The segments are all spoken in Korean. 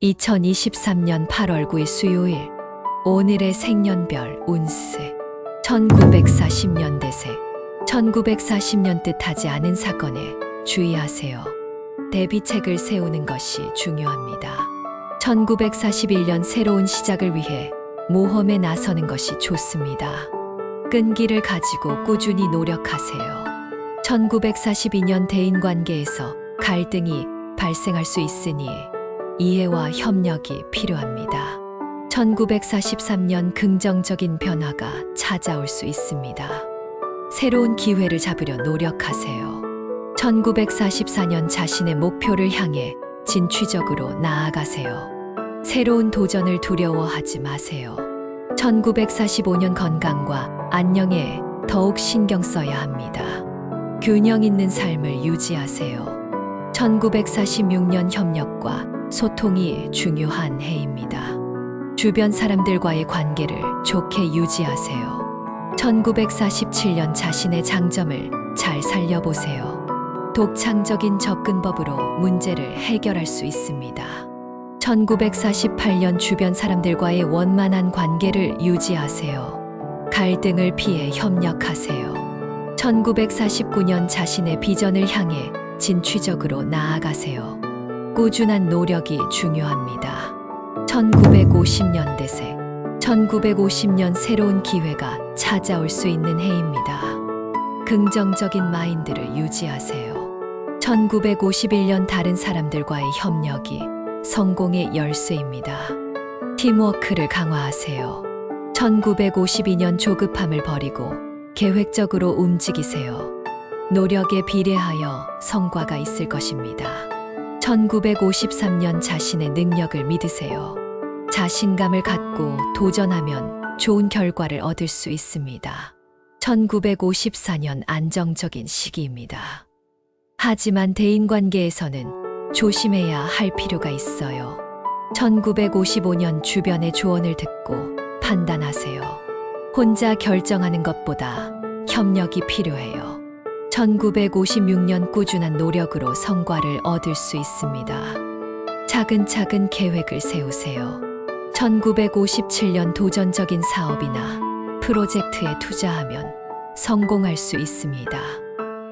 2023년 8월 9일 수요일, 오늘의 생년별 운세. 1940년 대세. 1940년 뜻하지 않은 사건에 주의하세요. 대비책을 세우는 것이 중요합니다. 1941년 새로운 시작을 위해 모험에 나서는 것이 좋습니다. 끈기를 가지고 꾸준히 노력하세요. 1942년 대인관계에서 갈등이 발생할 수 있으니 이해와 협력이 필요합니다. 1943년 긍정적인 변화가 찾아올 수 있습니다. 새로운 기회를 잡으려 노력하세요. 1944년 자신의 목표를 향해 진취적으로 나아가세요. 새로운 도전을 두려워하지 마세요. 1945년 건강과 안녕에 더욱 신경 써야 합니다. 균형 있는 삶을 유지하세요. 1946년 협력과 소통이 중요한 해입니다. 주변 사람들과의 관계를 좋게 유지하세요. 1947년 자신의 장점을 잘 살려보세요. 독창적인 접근법으로 문제를 해결할 수 있습니다. 1948년 주변 사람들과의 원만한 관계를 유지하세요. 갈등을 피해 협력하세요. 1949년 자신의 비전을 향해 진취적으로 나아가세요. 꾸준한 노력이 중요합니다. 1950년 대세. 1950년 새로운 기회가 찾아올 수 있는 해입니다. 긍정적인 마인드를 유지하세요. 1951년 다른 사람들과의 협력이 성공의 열쇠입니다. 팀워크를 강화하세요. 1952년 조급함을 버리고 계획적으로 움직이세요. 노력에 비례하여 성과가 있을 것입니다. 1953년 자신의 능력을 믿으세요. 자신감을 갖고 도전하면 좋은 결과를 얻을 수 있습니다. 1954년 안정적인 시기입니다. 하지만 대인관계에서는 조심해야 할 필요가 있어요. 1955년 주변의 조언을 듣고 판단하세요. 혼자 결정하는 것보다 협력이 필요해요. 1956년 꾸준한 노력으로 성과를 얻을 수 있습니다. 차근차근 계획을 세우세요. 1957년 도전적인 사업이나 프로젝트에 투자하면 성공할 수 있습니다.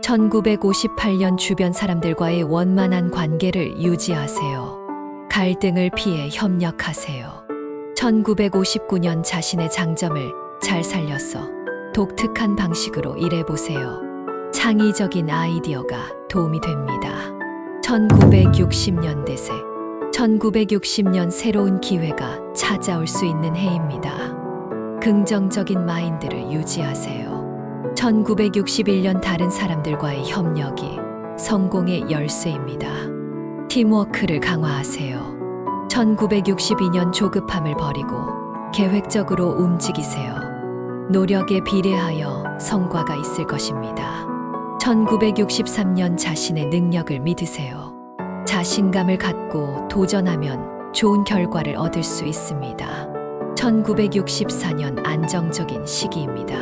1958년 주변 사람들과의 원만한 관계를 유지하세요. 갈등을 피해 협력하세요. 1959년 자신의 장점을 잘 살려서 독특한 방식으로 일해보세요. 창의적인 아이디어가 도움이 됩니다. 1960년 대세. 1960년 새로운 기회가 찾아올 수 있는 해입니다. 긍정적인 마인드를 유지하세요. 1961년 다른 사람들과의 협력이 성공의 열쇠입니다. 팀워크를 강화하세요. 1962년 조급함을 버리고 계획적으로 움직이세요. 노력에 비례하여 성과가 있을 것입니다. 1963년 자신의 능력을 믿으세요. 자신감을 갖고 도전하면 좋은 결과를 얻을 수 있습니다. 1964년 안정적인 시기입니다.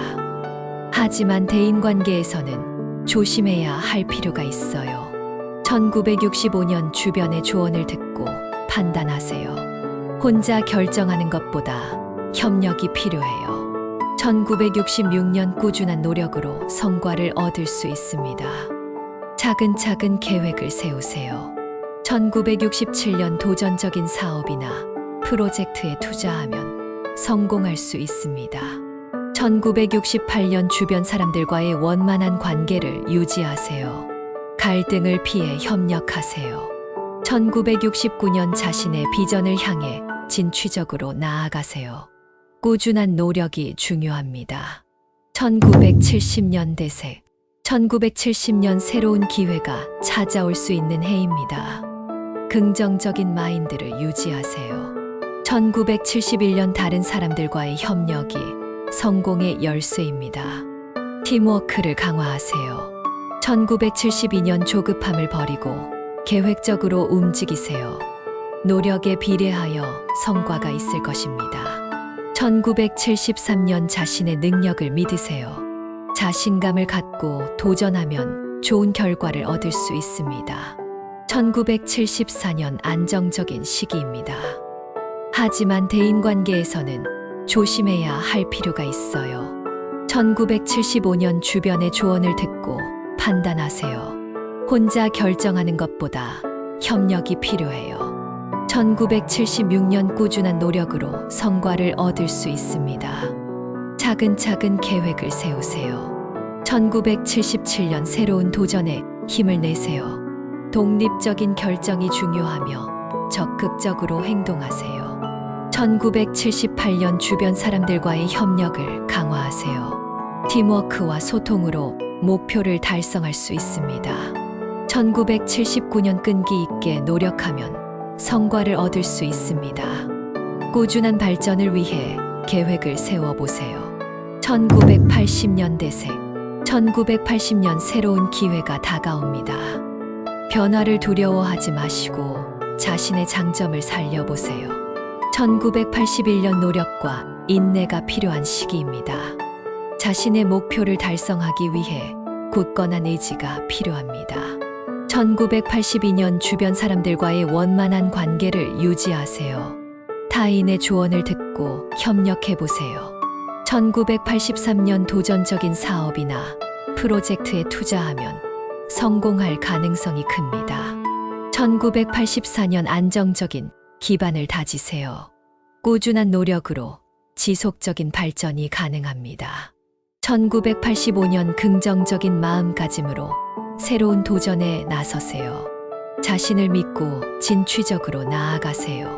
하지만 대인관계에서는 조심해야 할 필요가 있어요. 1965년 주변의 조언을 듣고 판단하세요. 혼자 결정하는 것보다 협력이 필요해요. 1966년 꾸준한 노력으로 성과를 얻을 수 있습니다. 차근차근 계획을 세우세요. 1967년 도전적인 사업이나 프로젝트에 투자하면 성공할 수 있습니다. 1968년 주변 사람들과의 원만한 관계를 유지하세요. 갈등을 피해 협력하세요. 1969년 자신의 비전을 향해 진취적으로 나아가세요. 꾸준한 노력이 중요합니다. 1970년 대세. 1970년 새로운 기회가 찾아올 수 있는 해입니다. 긍정적인 마인드를 유지하세요. 1971년 다른 사람들과의 협력이 성공의 열쇠입니다. 팀워크를 강화하세요. 1972년 조급함을 버리고 계획적으로 움직이세요. 노력에 비례하여 성과가 있을 것입니다. 1973년 자신의 능력을 믿으세요. 자신감을 갖고 도전하면 좋은 결과를 얻을 수 있습니다. 1974년 안정적인 시기입니다. 하지만 대인관계에서는 조심해야 할 필요가 있어요. 1975년 주변의 조언을 듣고 판단하세요. 혼자 결정하는 것보다 협력이 필요해요. 1976년 꾸준한 노력으로 성과를 얻을 수 있습니다. 차근차근 계획을 세우세요. 1977년 새로운 도전에 힘을 내세요. 독립적인 결정이 중요하며 적극적으로 행동하세요. 1978년 주변 사람들과의 협력을 강화하세요. 팀워크와 소통으로 목표를 달성할 수 있습니다. 1979년 끈기 있게 노력하면 성과를 얻을 수 있습니다. 꾸준한 발전을 위해 계획을 세워보세요. 1980년 대세. 1980년 새로운 기회가 다가옵니다. 변화를 두려워하지 마시고 자신의 장점을 살려보세요. 1981년 노력과 인내가 필요한 시기입니다. 자신의 목표를 달성하기 위해 굳건한 의지가 필요합니다. 1982년 주변 사람들과의 원만한 관계를 유지하세요. 타인의 조언을 듣고 협력해보세요. 1983년 도전적인 사업이나 프로젝트에 투자하면 성공할 가능성이 큽니다. 1984년 안정적인 기반을 다지세요. 꾸준한 노력으로 지속적인 발전이 가능합니다. 1985년 긍정적인 마음가짐으로 새로운 도전에 나서세요. 자신을 믿고 진취적으로 나아가세요.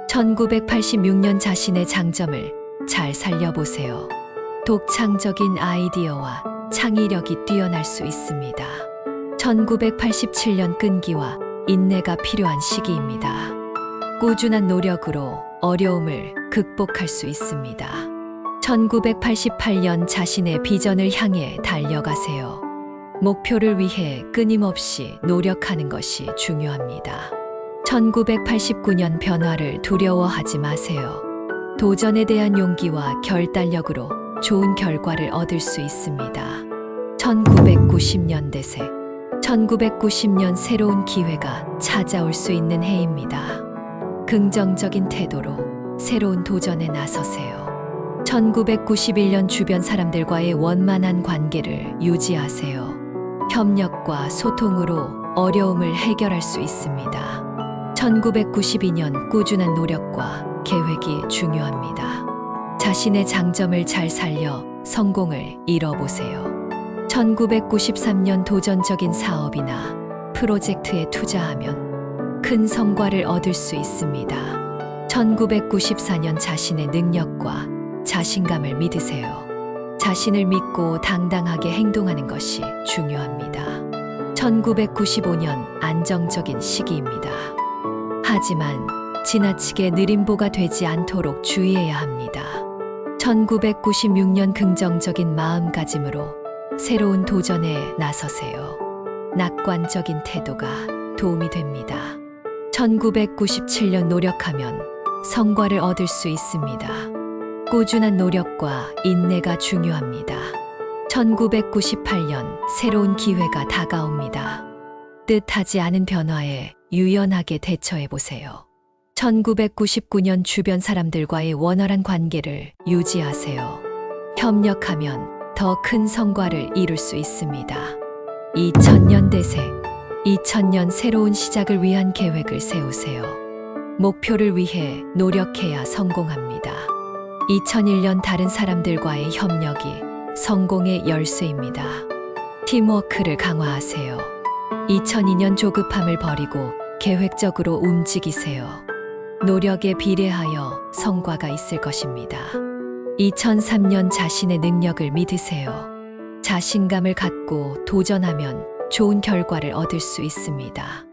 1986년 자신의 장점을 잘 살려보세요. 독창적인 아이디어와 창의력이 뛰어날 수 있습니다. 1987년 끈기와 인내가 필요한 시기입니다. 꾸준한 노력으로 어려움을 극복할 수 있습니다. 1988년 자신의 비전을 향해 달려가세요. 목표를 위해 끊임없이 노력하는 것이 중요합니다. 1989년 변화를 두려워하지 마세요. 도전에 대한 용기와 결단력으로 좋은 결과를 얻을 수 있습니다. 1990년 대세. 1990년 새로운 기회가 찾아올 수 있는 해입니다. 긍정적인 태도로 새로운 도전에 나서세요. 1991년 주변 사람들과의 원만한 관계를 유지하세요. 협력과 소통으로 어려움을 해결할 수 있습니다. 1992년 꾸준한 노력과 계획이 중요합니다. 자신의 장점을 잘 살려 성공을 이뤄보세요. 1993년 도전적인 사업이나 프로젝트에 투자하면 큰 성과를 얻을 수 있습니다. 1994년 자신의 능력과 자신감을 믿으세요. 자신을 믿고 당당하게 행동하는 것이 중요합니다. 1995년 안정적인 시기입니다. 하지만 지나치게 느림보가 되지 않도록 주의해야 합니다. 1996년 긍정적인 마음가짐으로 새로운 도전에 나서세요. 낙관적인 태도가 도움이 됩니다. 1997년 노력하면 성과를 얻을 수 있습니다. 꾸준한 노력과 인내가 중요합니다. 1998년 새로운 기회가 다가옵니다. 뜻하지 않은 변화에 유연하게 대처해 보세요. 1999년 주변 사람들과의 원활한 관계를 유지하세요. 협력하면 더 큰 성과를 이룰 수 있습니다. 2000년 대세. 2000년 새로운 시작을 위한 계획을 세우세요. 목표를 위해 노력해야 성공합니다. 2001년 다른 사람들과의 협력이 성공의 열쇠입니다. 팀워크를 강화하세요. 2002년 조급함을 버리고 계획적으로 움직이세요. 노력에 비례하여 성과가 있을 것입니다. 2003년 자신의 능력을 믿으세요. 자신감을 갖고 도전하면 좋은 결과를 얻을 수 있습니다.